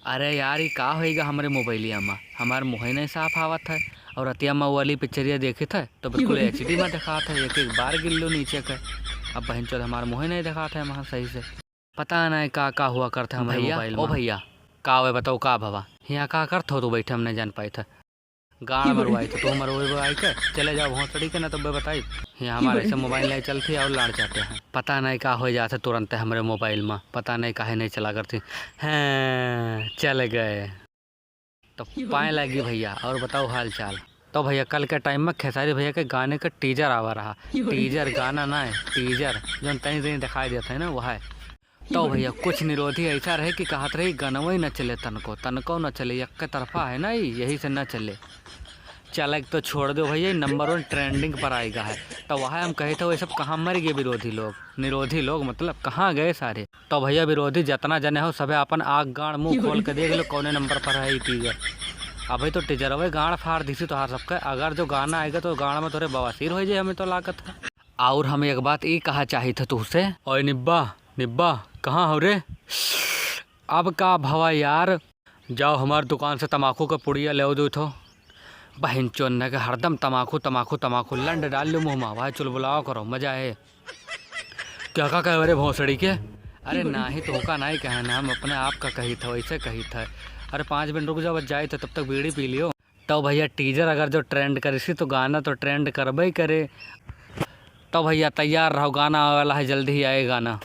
अरे यार ये का होएगा हमारे मोबाइलिया में हमार मुँह नहीं साफ आवत है। और रतिया में वाली पिक्चरिया देखे थे तो बिल्कुल HD में दिखा था, एक एक बार गिर लो नीचे का। अब बहन चौथ हमारा मुँह नहीं दिखा था वहाँ सही से। पता नहीं का हुआ करता हमारे मोबाइल में। ओ भैया का हुआ बताओ का भवा यहाँ का करते हो तो बैठे हम नहीं जान पाए थे। गाड़ मरवाई तो मरवाई के चले जाओ भोंसड़ी के ना तो बताई यहाँ हमारे ऐसे मोबाइल नहीं चलती और लाड़ जाते हैं। पता नहीं का हो जाते तुरंत हमारे मोबाइल में, पता नहीं काहे नहीं चला करती। हैं चल गए तो पाए लगी भैया। और बताओ हाल चाल। तो भैया कल के टाइम में खेसारी भैया के गाने का टीजर आवा रहा। टीजर गाना ना है, टीजर जो तनी तनी दिखाई देता है ना वह है। तो भैया कुछ निरोधी ऐसा रहे कि कहत रही गनवा ही न चले, तनको न चले, एक तरफा है ना यही से न चले। चल तो छोड़ दो भैया, नंबर 1 ट्रेंडिंग पर आएगा है। तो वह हम कहे थे वो सब कहाँ मर गए विरोधी लोग, निरोधी लोग मतलब कहाँ गए सारे। तो भैया विरोधी जितना जने हो सब अपन आग गाड़ मुँह खोल के देख लो कौन नंबर पर है टीजर। अभी तो टीजर अभी गाड़ फाड़ दी तो हार सबका। अगर जो गाना आएगा तो गाना में थोड़े बवासीर हो जाए हमें तो लागत है। और हमें एक बात ये कहा चाहिए था तुझसे, ओए निब्बा कहाँ हो रे। अब का भवा यार, जाओ हमारी दुकान से तम्बाकू का पुड़िया ले दो तो। बहन चोन्ना के हरदम तम्बाकू लंड डाल लो मुँह में, भाई चुलबुलाओ करो मजा है। क्या का कहे अरे भोंसड़ी के। अरे ना ही तो का नहीं कहे ना, हम अपने आप का कही था वैसे कही था। अरे 5 मिनट रुक जाओ जाए तो तब तक बीड़ी पी लियो। तो भैया टीजर अगर जो ट्रेंड करे सी तो गाना तो ट्रेंड करबे ही करे। तो भैया तैयार रहो, गाना आने वाला है, जल्दी ही आए गाना।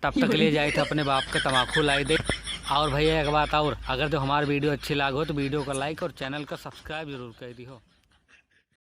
तब तक ले जाए थे अपने बाप के तम्बाकू लाई दे। और भैया एक बात और, अगर जो हमारी वीडियो अच्छी लागो तो वीडियो को लाइक और चैनल को सब्सक्राइब जरूर कर दी हो।